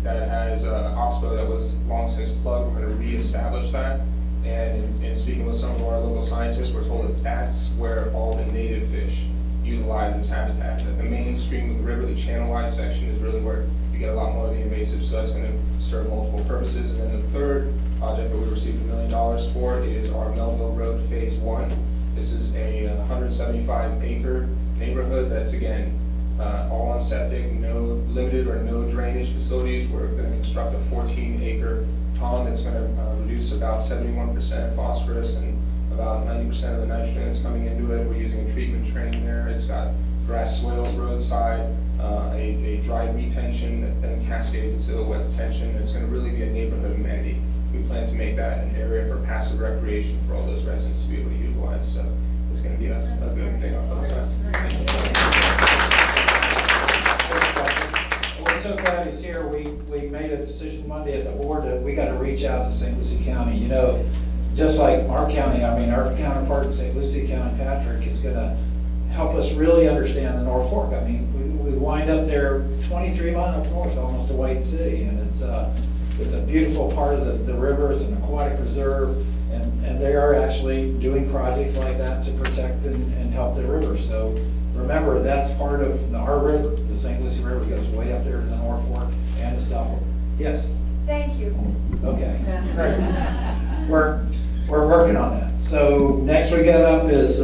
that has oxbow that was long since plugged. We're going to reestablish that. And in speaking with some of our local scientists, we're told that that's where all the native fish utilize as habitat. That the main stream of the river, the channelized section, is really where you get a lot more of the invasive, so that's going to serve multiple purposes. And then the third project that we received $1 million for is our Melville Road Phase 1. This is a 175-acre neighborhood that's, again, all on septic, no limited or no drainage facilities. We're going to construct a 14-acre pond that's going to reduce about 71% phosphorus and about 90% of the nitrogen that's coming into it. We're using a treatment train there. It's got grass swales roadside, a dry retention that then cascades into a wet detention. It's going to really be a neighborhood amenity. We plan to make that an area for passive recreation for all those residents to be able to utilize. So it's going to be a good thing on both sides. We're so glad he's here. We made a decision Monday at the board that we got to reach out to St. Lucie County. You know, just like our county, I mean, our counterpart in St. Lucie County, Patrick, is going to help us really understand the North Fork. I mean, we wind up there 23 miles north, almost to White City, and it's a beautiful part of the river. It's an aquatic reserve, and they are actually doing projects like that to protect and help the river. So remember, that's part of our river. The St. Lucie River goes way up there to the North Fork and the South Fork. Yes? Thank you. Okay, great. We're working on that. So next we got up is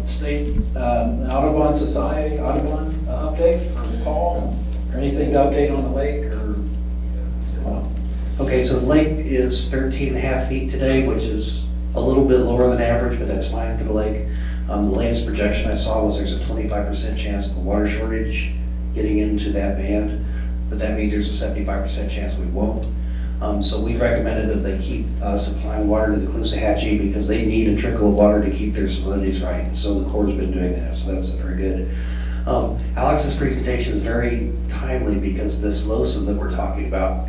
State Audubon Society, Audubon update for Paul, or anything to update on the lake, or what's going on? Okay, so the lake is 13.5 feet today, which is a little bit lower than average, but that's fine for the lake. The latest projection I saw was there's a 25% chance of a water shortage getting into that band, but that means there's a 75% chance we won't. So we've recommended that they keep supplying water to the Caloosahatchee because they need a trickle of water to keep their salinities right, and so the Corps has been doing that, so that's very good. Alex's presentation is very timely because this LOSA that we're talking about,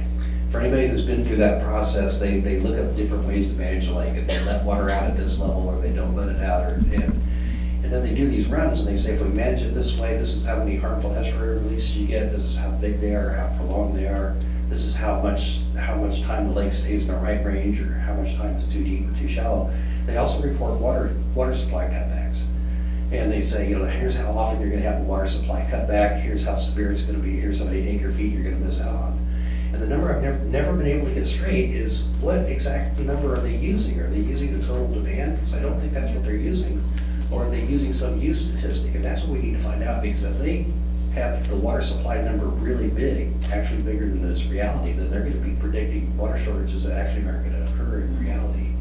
for anybody who's been through that process, they look at different ways to manage the lake, and they let water out at this level, or they don't let it out, and then they do these runs, and they say, if we manage it this way, this is how many harmful estuary releases you get, this is how big they are, how prolonged they are, this is how much time the lake stays in the right range, or how much time is too deep or too shallow. They also report water supply cutbacks. And they say, you know, here's how often you're gonna have a water supply cutback, here's how severe it's gonna be, here's how many acre feet you're gonna miss out on. And the number I've never been able to get straight is what exact number are they using? Are they using the total demand? Because I don't think that's what they're using. Or are they using some use statistic? And that's what we need to find out, because if they have the water supply number really big, actually bigger than this reality, then they're gonna be predicting water shortages that actually aren't gonna occur in reality.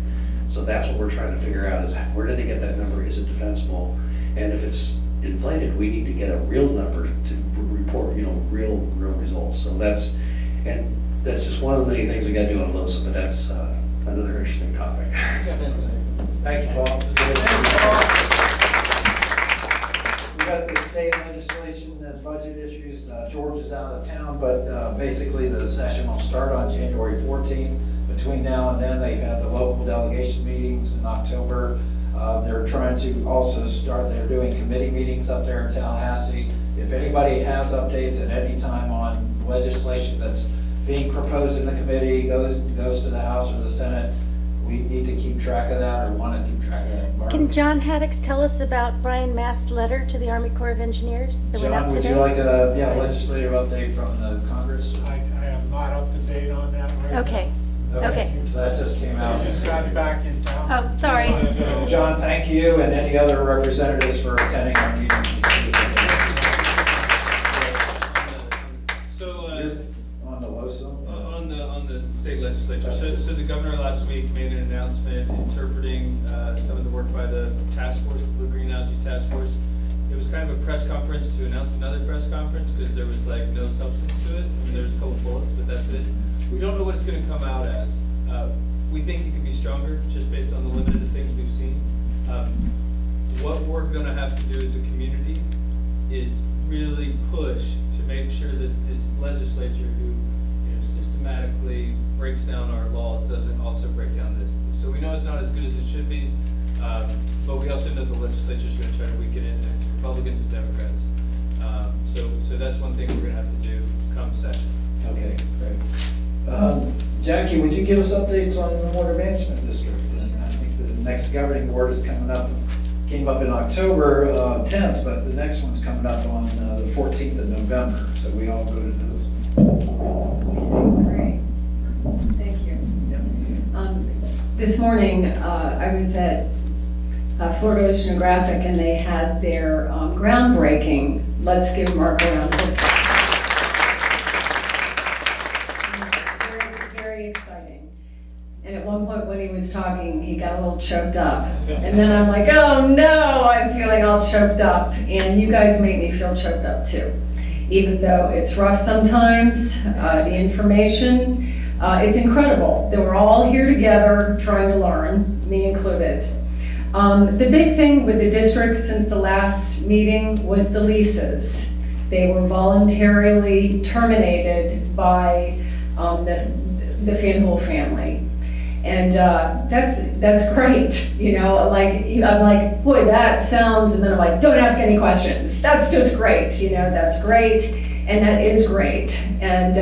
So that's what we're trying to figure out, is where do they get that number? Is it defensible? And if it's inflated, we need to get a real number to report, you know, real results. So that's just one of the many things we gotta do on LOSA, but that's another interesting topic. Thank you, Paul. We got the state legislation and budget issues. George is out of town, but basically the session will start on January 14th. Between now and then, they've had the local delegation meetings in October. They're trying to also start, they're doing committee meetings up there in Tallahassee. If anybody has updates at any time on legislation that's being proposed in the committee, goes to the House or the Senate, we need to keep track of that, or want to keep track of that. Mark? Can John Haddix tell us about Brian Mast's letter to the Army Corps of Engineers that went out John, would today? you like a legislative update from the Congress? I am not up to date on that right now. Okay. Okay. So that just came out. I just got back in town. Oh, sorry. So, John, thank you, and any other representatives for attending our meetings this evening. So, On the LOSA? on the state legislature, so the governor last week made an announcement interpreting some of the work by the task force, the Blue Green Algae Task Force. It was kind of a press conference to announce another press conference, because there was like no substance to it. I mean, there was a couple bullets, but that's it. We don't know what it's gonna come out as. We think it can be stronger, just based on the limited things we've seen. What we're gonna have to do as a community is really push to make sure that this legislature, who systematically breaks down our laws, doesn't also break down this. So we know it's not as good as it should be, but we also know the legislature is going to try to weaken it, and it's Republicans and Democrats. So that's one thing we're going to have to do come session. Okay, great. Jackie, would you give us updates on the Water Management District? And I think the next governing board is coming up, came up in October 10th, but the next one's coming up on the 14th of November, so we all go to those. Great, thank you. Yep. This morning, I was at Florida Oceanographic and they had their groundbreaking. Let's give Mark a round of applause. Very, very exciting. And at one point when he was talking, he got a little choked up. And then I'm like, oh no, I'm feeling all choked up. And you guys make me feel choked up too. Even though it's rough sometimes, the information, it's incredible that we're all here together trying to learn, me included. The big thing with the district since the last meeting was the leases. They were voluntarily terminated by the Faneuil family. And that's great, you know, like, I'm like, boy, that sounds, and then I'm like, don't ask any questions. That's just great, you know, that's great, and that is great. And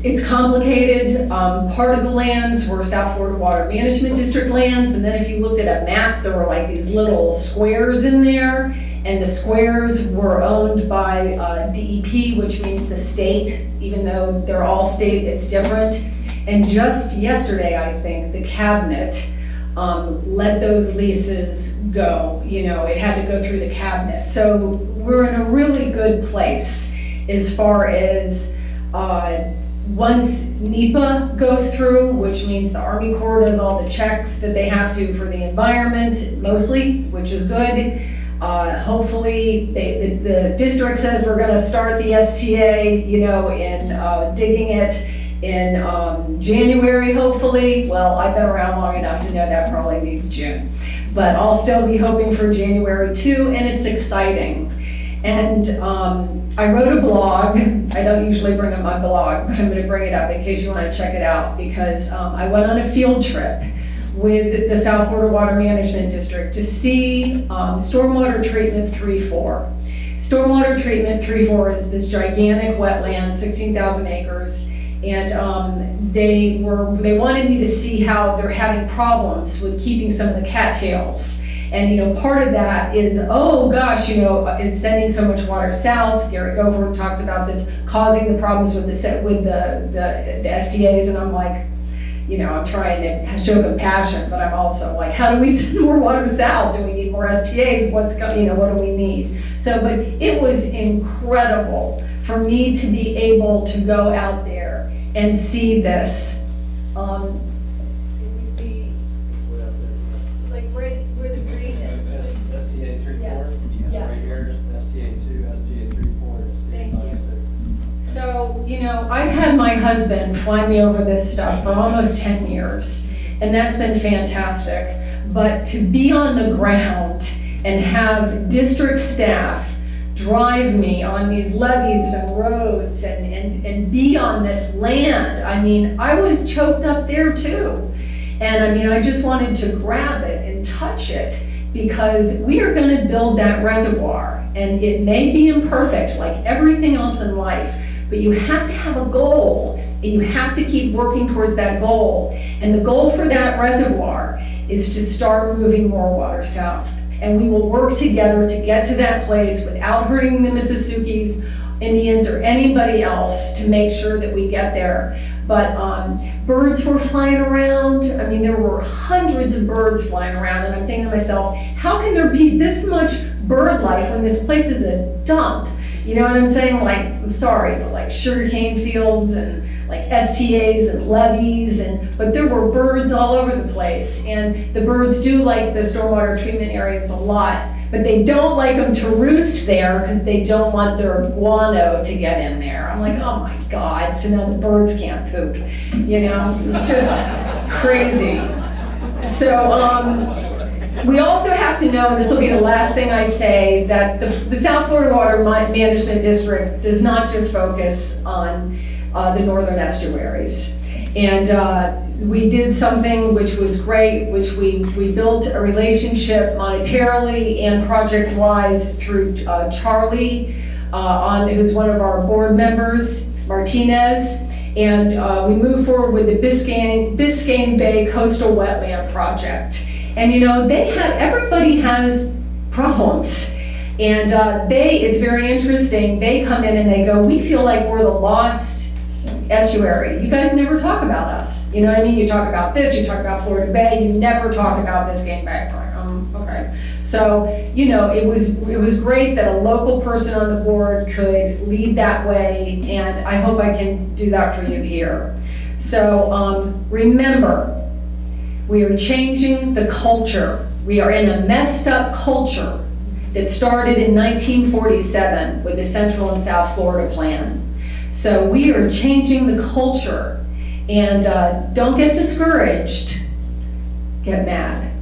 it's complicated. Part of the lands were South Florida Water Management District lands, and then if you looked at a map, there were like these little squares in there, and the squares were owned by DEP, which means the state, even though they're all state, it's different. And just yesterday, I think, the cabinet let those leases go. You know, it had to go through the cabinet. So we're in a really good place as far as once NEPA goes through, which means the Army Corps does all the checks that they have to for the environment, mostly, which is good. Hopefully, the district says we're gonna start the STA, you know, in digging it in January, hopefully. Well, I've been around long enough to know that probably means June. But I'll still be hoping for January too, and it's exciting. And I wrote a blog. I don't usually bring up my blog, but I'm gonna bring it up in case you wanna check it out, because I went on a field trip with the South Florida Water Management District to see stormwater treatment 3-4. Stormwater treatment 3-4 is this gigantic wetland, 16,000 acres. And they wanted me to see how they're having problems with keeping some of the cattails. And, you know, part of that is, oh gosh, you know, is sending so much water south. Gary Goforth talks about this causing the problems with the SDAs, and I'm like, you know, I'm trying to show compassion, but I'm also like, how do we send more water south? Do we need more STAs? You know, what do we need? So, but it was incredible for me to be able to go out there and see this. It would be like right where the green is. STA 3-4? Yes, yes. Right here, STA 2, STA 3-4, Thank STA you. 5-6. So, you know, I've had my husband fly me over this stuff for almost 10 years, and that's been fantastic. But to be on the ground and have district staff drive me on these levees and roads and be on this land, I mean, I was choked up there too. And I mean, I just wanted to grab it and touch it, because we are gonna build that reservoir, and it may be imperfect like everything else in life, but you have to have a goal, and you have to keep working towards that goal. And the goal for that reservoir is to start moving more water south. And we will work together to get to that place without hurting the Mississippi's, Indians, or anybody else to make sure that we get there. But birds were flying around. I mean, there were hundreds of birds flying around, and I'm thinking to myself, how can there be this much bird life when this place is a dump? You know what I'm saying? Like, I'm sorry, but like sugarcane fields and like STAs and levees, but there were birds all over the place. And the birds do like the stormwater treatment areas a lot, but they don't like them to roost there because they don't want their guano to get in there. I'm like, oh my God, so now the birds can't poop. You know, it's just crazy. So, we also have to know, and this will be the last thing I say, that the South Florida Water Management District does not just focus on the northern estuaries. And we did something which was great, which we built a relationship monetarily and project-wise through Charlie, who's one of our board members, Martinez. And we moved forward with the Biscayne Bay Coastal Wetland Project. And you know, everybody has problems. And it's very interesting, they come in and they go, we feel like we're the lost estuary. You guys never talk about us. You know what I mean? You talk about this, you talk about Florida Bay, you never talk about Biscayne Bay. Okay. So, you know, it was great that a local person on the board could lead that way, and I hope I can do that for you here. So remember, we are changing the culture. We are in a messed up culture that started in 1947 with the Central and South Florida Plan. So we are changing the culture, and don't get discouraged, get mad.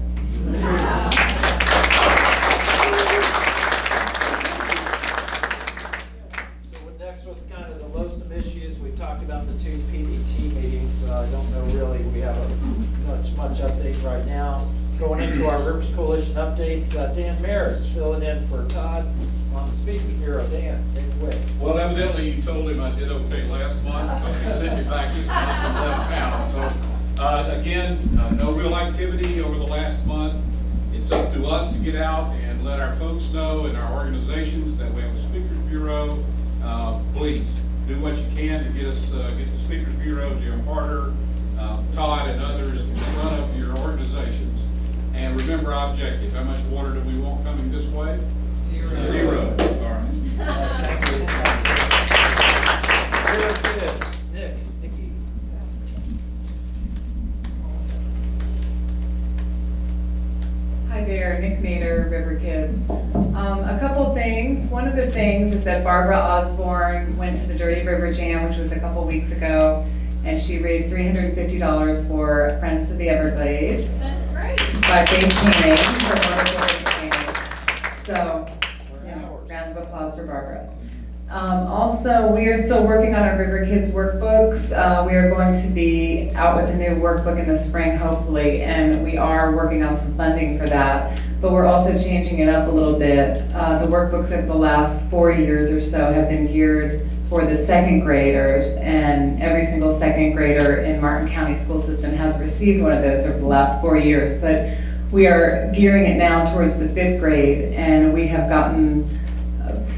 Next was kind of the LOSUM issues. We talked about the 2 PDT meetings. I don't know really, we have much update right now. Going into our Rivers Coalition updates, Dan Merritt's filling in for Todd on the Speakers Bureau. Dan, take it away. Well, evidently you told him I did okay last month, because he sent me back this month and left town. So, again, no real activity over the last month. It's up to us to get out and let our folks know and our organizations that we have a Speakers Bureau. Please do what you can to get the Speakers Bureau, Jim Harder, Todd, and others in front of your organizations. And remember our objective. How much water do we want coming this way? Zero. All right. Thank you. Very good. Nikki. Hi there, Nick Nader, River Kids. A couple things. One of the things is that Barbara Osborne went to the Dirty River Jam, which was a couple weeks ago, and she raised $350 for Friends of the Everglades. That's great. By face painting, for wonderful face painting. So, round of applause for Barbara. Also, we are still working on our River Kids workbooks. We are going to be out with a new workbook in the spring, hopefully, and we are working on some funding for that. But we're also changing it up a little bit. The workbooks of the last 4 years or so have been geared for the second graders, and every single second grader in Martin County school system has received one of those over the last 4 years. But we are gearing it now towards the 5th grade, and we have gotten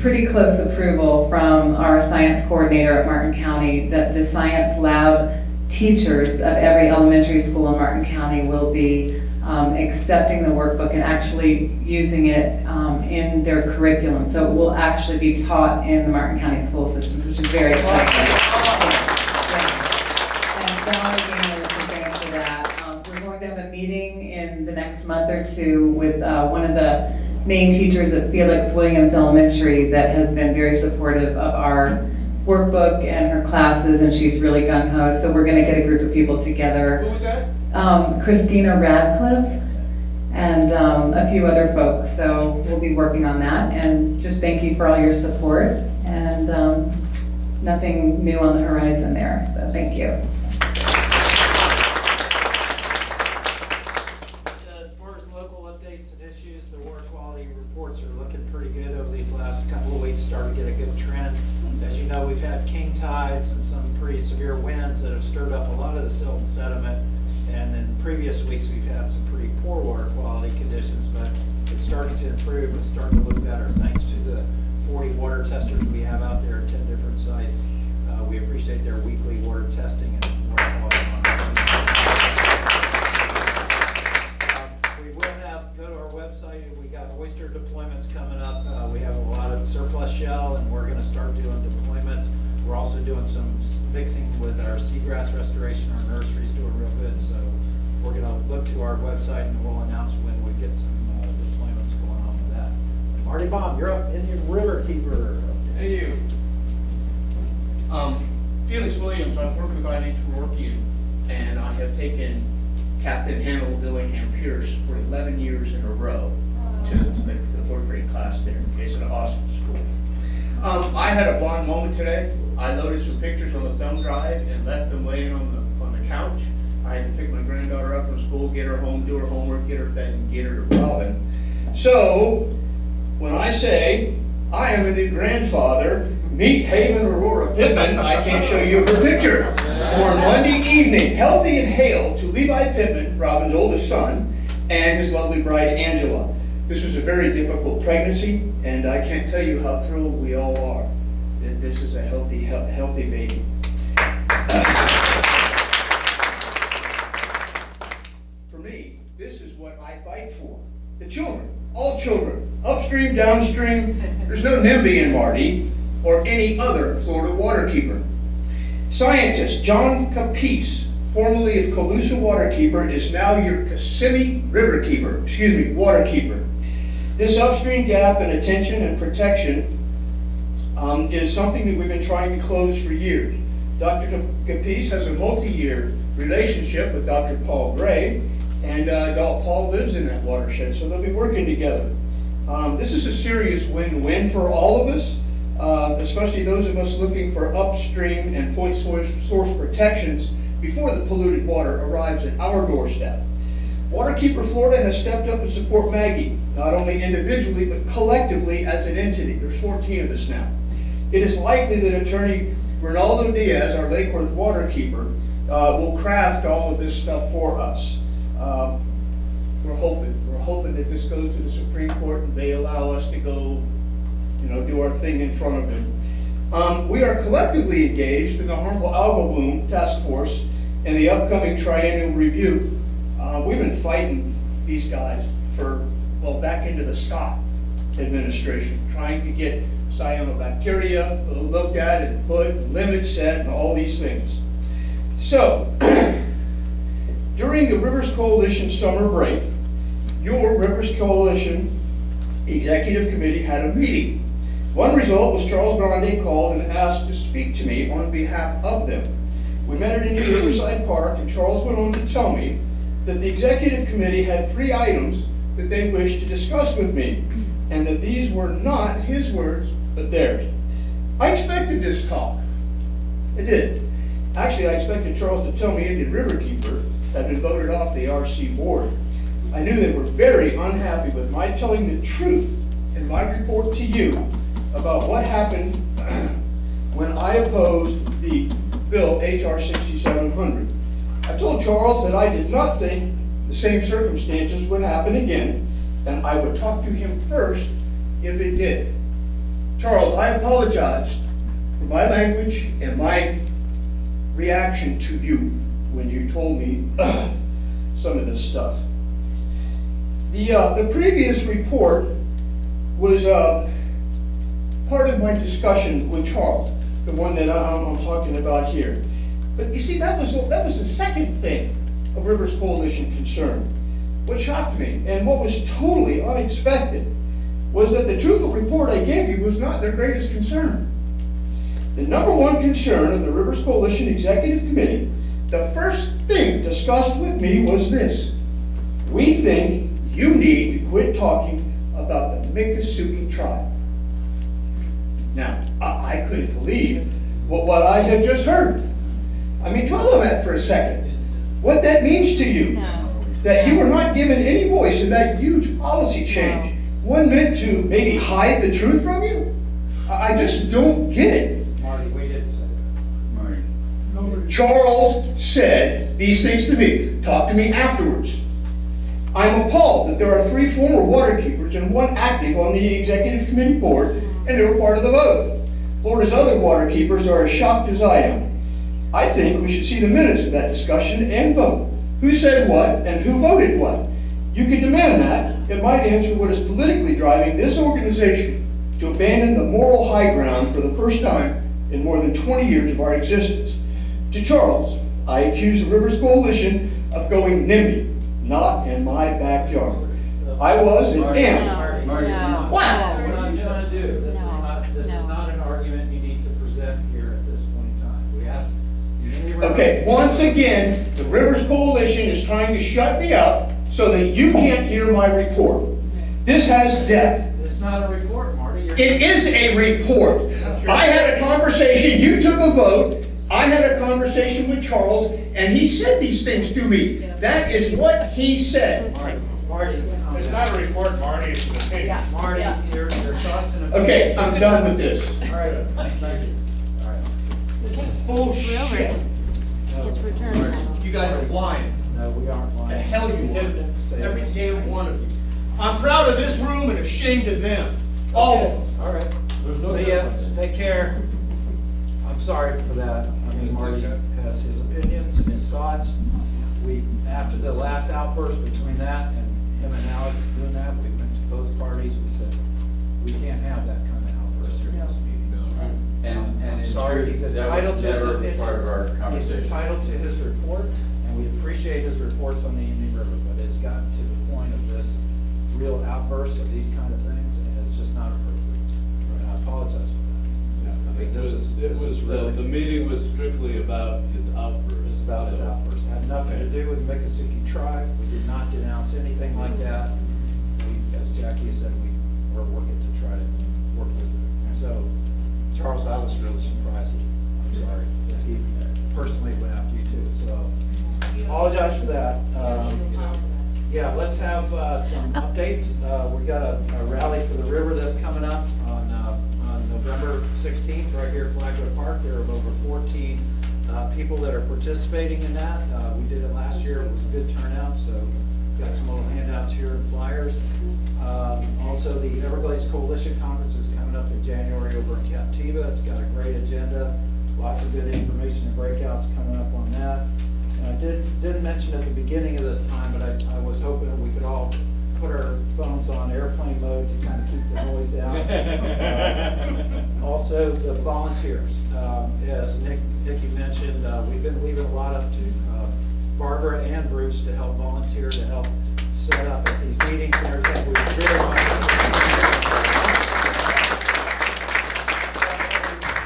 pretty close approval from our science coordinator at Martin County that the science lab teachers of every elementary school in Martin County will be accepting the workbook and actually using it in their curriculum. So it will actually be taught in the Martin County school systems, which is very exciting. And John again is preparing for that. We're going to have a meeting in the next month or two with one of the main teachers at Felix Williams Elementary that has been very supportive of our workbook and her classes, and she's really gung-ho. So we're going to get a group of people together. Who was that? Christina Radcliffe and a few other folks. So we'll be working on that, and just thank you for all your support, and nothing new on the horizon there. So thank you. Reports are looking pretty good over these last couple of weeks, starting to get a good trend. As you know, we've had king tides and some pretty severe winds that have stirred up a lot of the silt and sediment. And in previous weeks, we've had some pretty poor water quality conditions, but it's starting to improve. It's starting to look better thanks to the 40 water testers we have out there at 10 different sites. We appreciate their weekly water testing and water quality monitoring. We will have, go to our website, we got oyster deployments coming up. We have a lot of surplus shell, and we're going to start doing deployments. We're also doing some fixing with our seagrass restoration. Our nursery's doing real good, so we're going to look to our website and we'll announce when we get some deployments going on with that. Marty Baum, you're up, Indian River Keeper. Hey, you. Felix Williams, I've worked with INH for work you, and I have taken Captain Hannibal Dillingham Pierce for 11 years in a row to the 4th grade class there. It's an awesome school. I had a bond moment today. I loaded some pictures on the thumb drive and left them laying on the couch. I had to pick my granddaughter up from school, get her home, do her homework, get her fed, and get her to Robin. So, when I say I am a new grandfather, meet Haven Aurora Pittman, I can't show you her picture. born Monday evening, healthy and hale, to Levi Pittman, Robin's oldest son, and his lovely bride, Angela. This was a very difficult pregnancy, and I can't tell you how thrilled we all are that this is a healthy baby. For me, this is what I fight for. The children, all children, upstream, downstream. There's no NIMBY in Marty or any other Florida waterkeeper. Scientist John Capice, formerly of Colusa Waterkeeper, is now your Kissimmee Waterkeeper. This upstream gap in attention and protection is something that we've been trying to close for years. Dr. Capice has a multi-year relationship with Dr. Paul Gray, and Paul lives in that watershed, so they'll be working together. This is a serious win-win for all of us, especially those of us looking for upstream and point source protections before the polluted water arrives at our doorstep. Waterkeeper Florida has stepped up to support Maggie, not only individually, but collectively as an entity. There's 14 of us now. It is likely that Attorney Ronaldo Diaz, our Lake Worth waterkeeper, will craft all of this stuff for us. We're hoping that this goes to the Supreme Court and they allow us to go, do our thing in front of them. We are collectively engaged in the harmful algal bloom task force and the upcoming triennial review. We've been fighting these guys back into the Scott administration, trying to get cyanobacteria looked at and put, limits set, and all these things. So, during the Rivers Coalition summer break, your Rivers Coalition Executive Committee had a meeting. One result was Charles Grande called and asked to speak to me on behalf of them. We met at Indian Riverside Park, and Charles went on to tell me that the Executive Committee had 3 items that they wished to discuss with me, and that these were not his words, but theirs. I expected this talk. I did. Actually, I expected Charles to tell me Indian Riverkeeper had been voted off the RC board. I knew they were very unhappy with my telling the truth in my report to you about what happened when I opposed the bill HR 6700. I told Charles that I did not think the same circumstances would happen again, and I would talk to him first if it did. Charles, I apologize for my language and my reaction to you when you told me some of this stuff. The previous report was part of my discussion with Charles, the one that I'm talking about here. But you see, that was the second thing a Rivers Coalition concern. What shocked me, and what was totally unexpected, was that the truthful report I gave you was not their greatest concern. The number one concern of the Rivers Coalition Executive Committee, the first thing discussed with me was this: we think you need to quit talking about the Miccosukee tribe. Now, I couldn't believe what I had just heard. I mean, dwell on that for a second. What that means to you, that you were not given any voice in that huge policy change, one meant to maybe hide the truth from you? I just don't get it. Marty, we didn't say that. Charles said these things to me. Talk to me afterwards. I'm appalled that there are 3 former waterkeepers and 1 active on the executive committee board, and they were part of the vote. Florida's other waterkeepers are as shocked as I am. I think we should see the minutes of that discussion and vote. Who said what and who voted what? You could demand that. It might answer what is politically driving this organization to abandon the moral high ground for the first time in more than 20 years of our existence. To Charles, I accuse the Rivers Coalition of going NIMBY, not in my backyard. I was and am. Marty, No. What? That's what I'm trying to do. This is No. not an argument you need to present here at this point in time. We asked. Okay, once again, the Rivers Coalition is trying to shut me up so that you can't hear my report. This has depth. It's not a report, Marty. It is a report. I had a conversation, you took a vote, I had a conversation with Charles, and he said these things to me. That is what he said. Marty. It's not a report, Marty, it's an opinion. Marty, your thoughts and opinions. Okay, I'm done with this. All right, thank you. All right. Bullshit. guys are lying. No, we aren't lying. The hell you We didn't are. say Every that. damn one of you. I'm proud of this room and ashamed of them. All of them. All right. See ya, take care. I'm sorry for that. I mean, Marty has his opinions and his thoughts. We, after the last outburst between that and him and Alex doing that, we went to both parties, we said, we can't have that kind of outburst here in this meeting. And I'm in sorry, truth, he's that entitled was to his never opinions. part of our He's conversation. entitled to his reports, and we appreciate his reports on the Indian River, but it's gotten to the point of this real outburst of these kind of things, and it's just not appropriate. And I apologize for that. I mean, this is The really, meeting was strictly about his outburst. this is about his outburst. It had nothing to do with the Miccosukee tribe. We did not denounce anything like that. We, as Jackie said, we were working to try to work with it. So, Charles, I was really surprised. I'm sorry that he personally went after you too, so apologize for that. Yeah, let's have some updates. We got a rally for the river that's coming up on November 16th, right here at Flagler Park. There are over 14 people that are participating in that. We did it last year, it was a good turnout, so got some little handouts here and flyers. Also, the Everglades Coalition Conference is coming up in January over in Captiva. It's got a great agenda, lots of good information and breakouts coming up on that. And I didn't mention at the beginning of the time, but I was hoping that we could all put our phones on airplane mode to kind of keep the noise out. Also, the volunteers, as Nikki mentioned, we've been leaving a lot up to Barbara and Bruce to help volunteer, to help set up at these meetings and everything. We really want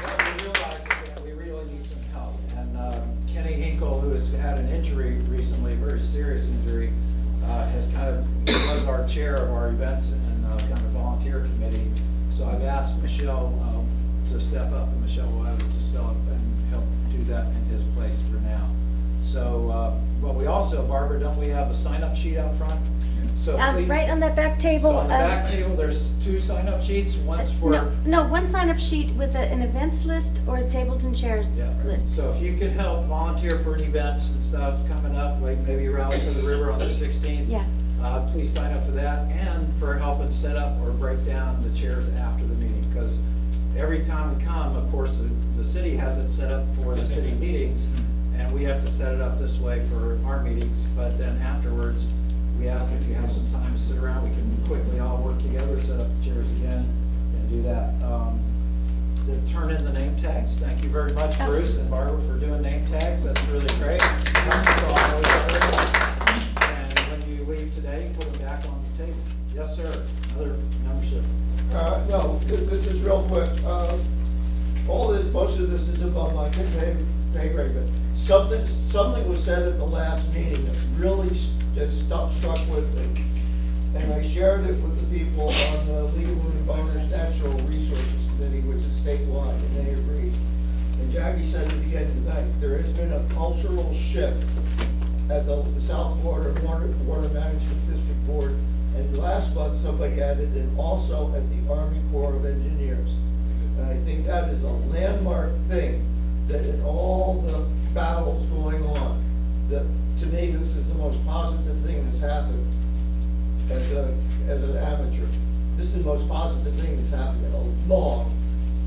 what we realize is that we really need some help. And Kenny Hinkle, who has had an injury recently, a very serious injury, has kind of, he was our chair of our events and kind of volunteer committee. So I've asked Michelle to step up, and Michelle Wiley to step up and help do that in his place for now. So, but we also, Barbara, don't we have a sign-up sheet out front? So please- Right on that back table. So on the back table, there's 2 sign-up sheets, one's for. No, one sign-up sheet with an events list or a tables and chairs Yeah, list. so if you could help volunteer for events and stuff coming up, like maybe Rally for the River on the 16th. Yeah. Please sign up for that, and for helping set up or break down the chairs after the meeting, because every time we come, of course, the city has it set up for the city meetings, and we have to set it up this way for our meetings, but then afterwards, we ask if you have some time to sit around, we can quickly all work together, set up the chairs again, and do that. To turn in the name tags, thank you very much, Bruce and Barbara, for doing name tags, that's really great. Helps us all know each other. And when you leave today, put them back on the table. Yes, sir, another membership. No, this is real quick. Most of this is above my pay grade, but something was said at the last meeting that really just struck with me. And I shared it with the people on the League of Women Voters Natural Resources Committee, which is statewide, and they agreed. And Jackie said it again tonight, there has been a cultural shift at the South Florida Water Management District Board. And last month, somebody added, and also at the Army Corps of Engineers. And I think that is a landmark thing, that in all the battles going on, that to me, this is the most positive thing that's happened as an amateur. This is the most positive thing that's happened in a long,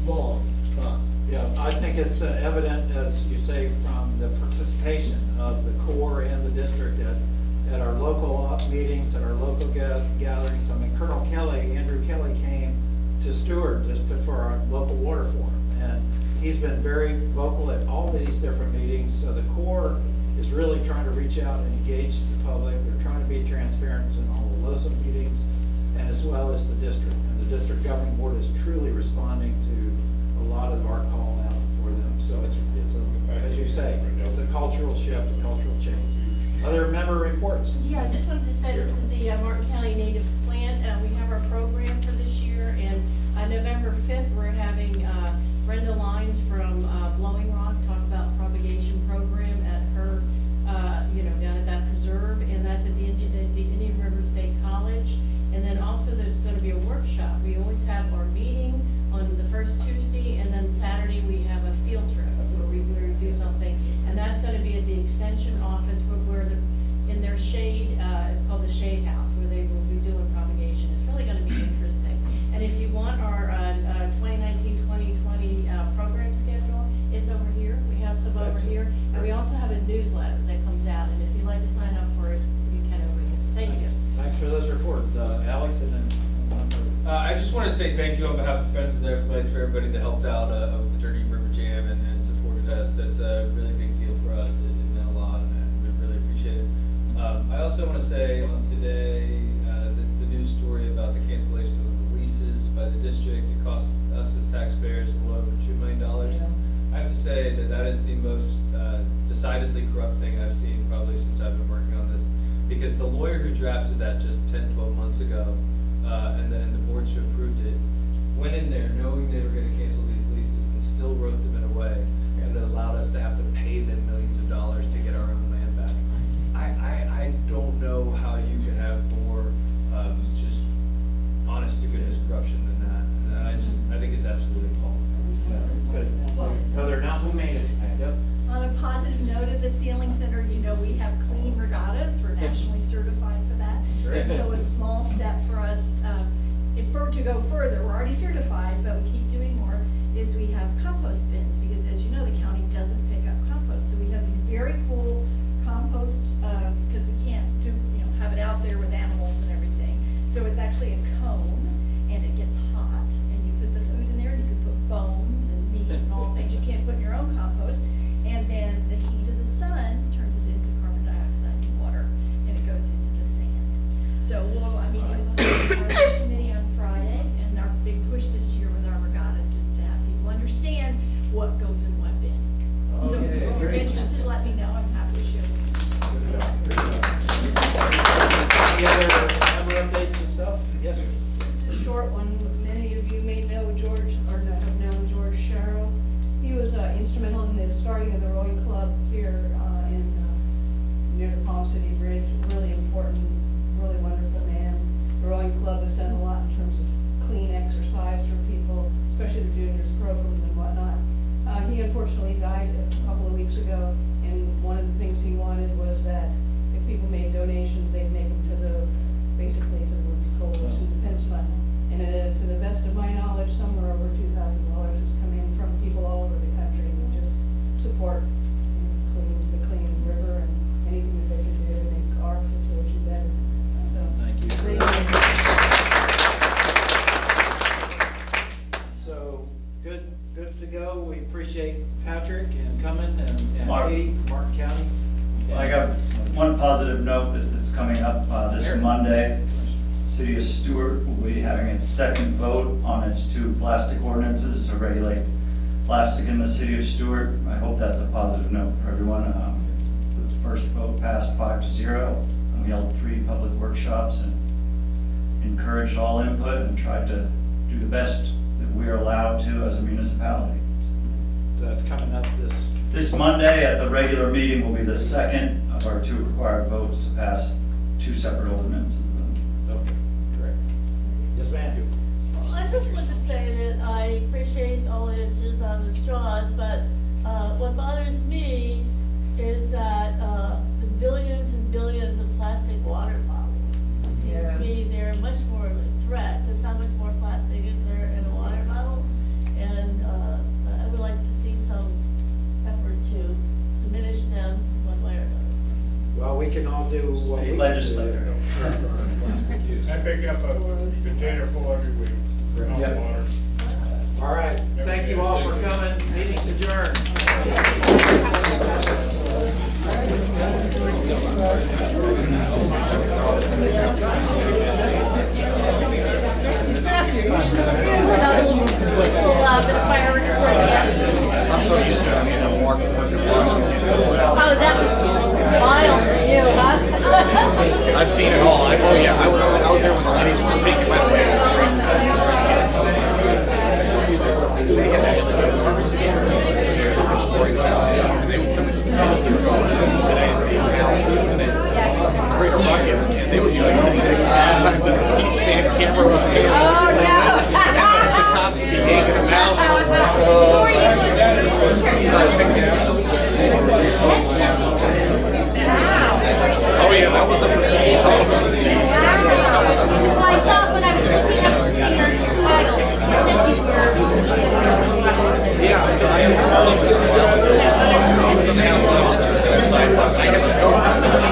long time. Yeah, I think it's evident, as you say, from the participation of the Corps and the district at our local meetings, at our local gatherings. I mean, Andrew Kelly came to Stuart for our local water forum, and he's been very vocal at all these different meetings. So the Corps is really trying to reach out and engage the public. They're trying to be transparent in all the LOSA meetings, and as well as the district. And the district governing board is truly responding to a lot of our call out for them. So it's as you say, it's a cultural shift, a cultural change. Other member reports? Yeah, I just wanted to say this is the Martin County Native Plant. We have our program for this year, and November 5th, we're having Brenda Lines from Blowing Rock talk about propagation program at her, down at that preserve, and that's at the Indian River State College. And then also there's going to be a workshop. We always have our meeting on the first Tuesday, and then Saturday we have a field trip where we do something, and that's going to be at the extension office where in their shade, it's called the Shade House, where they will be doing propagation. It's really gonna be interesting. And if you want our 2019-2020 program schedule, it's over here. We have some over here. And we also have a newsletter that comes out, and if you'd like to sign up for it, you can over here. Thank you. Thanks for those reports. Alex, and then. I just want to say thank you on behalf of Friends of the Everglades for everybody that helped out with the Dirty River Jam and supported us. That's a really big deal for us. It meant a lot, and we really appreciate it. I also want to say on today, the news story about the cancellation of the leases by the district, it cost us as taxpayers a little over $2 million. I have to say that is the most decidedly corrupt thing I've seen probably since I've been working on this, because the lawyer who drafted that just 10, 12 months ago, and then the boards who approved it, went in there knowing they were going to cancel these leases and still wrote them in a way that allowed us to have to pay them millions of dollars to get our own land back. I don't know how you could have more just honest to goodness corruption than that. And I think it's absolutely appalling. Good. Other announcement? Yep. On a positive note at the Sealing Center, you know, we have clean regattas. We're nationally certified for that. Great. And so a small step for us, to go further, we're already certified, but we keep doing more, is we have compost bins, because as you know, the county doesn't pick up compost. So we have these very cool compost, because we can't have it out there with animals and everything. So it's actually a cone, and it gets hot, and you put the food in there, and you can put bones and meat and all things you can't put in your own compost. And then the heat of the sun turns it into carbon dioxide and water, and it goes into the sand. So I'm meeting with the committee on Friday, and our big push this year with our regattas is to have people understand what goes in what bin. So if you're interested, let me know. I'm happy to share with you. Any other updates and stuff? Yes, sir. Just a short one. Many of you may know George, or have known George Sharrow. He was instrumental in the starting of the rowing club here near the Palm City Bridge. Really important, really wonderful man. The rowing club has done a lot in terms of clean exercise for people, especially the juniors programs and whatnot. He unfortunately died a couple of weeks ago, and one of the things he wanted was that if people made donations, they'd make them basically to the Women's Coalition Defense Fund. And to the best of my knowledge, somewhere over $2,000 has come in from people all over the country who just support the clean river and anything that they can do to make our situation better. So, thank you. So good to go. We appreciate Patrick and coming and Katie, Martin County. I got one positive note that's coming up this Monday. City of Stuart will be having its second vote on its 2 plastic ordinances to regulate plastic in the city of Stuart. I hope that's a positive note for everyone. The first vote passed 5-0, and we held 3 public workshops and encouraged all input and tried to do the best that we are allowed to as a municipality. So that's coming up This Monday at the regular meeting will be the second of our 2 required votes to pass 2 separate ordinances. Okay, great. Yes, ma'am. Well, I just want to say that I appreciate all the issues on the straws, but what bothers me is that the billions and billions of plastic water bottles. It seems to me they're much more of a threat, because how much more plastic is there in a water bottle? And I would like to see some effort to diminish them one way or another. Well, we can all do what we State legislator. I pick up a container full every week. Yep. Water. All right, thank you all for coming. Meeting's adjourned. Bit of fireworks toward the end. I'm so used to it. I mean, I'm working in Washington. Oh, that was wild for you, huh? I've seen it all. I was there when the ladies were big. They had that and they would come into the this is the United States House, and then greater ruckus, and they would be like sitting next to me. Sometimes then the C-SPAN camera would pan. Oh, no. The cops would be hanging them out. Who are you? Take it out. the same. He was on the house. I had to go.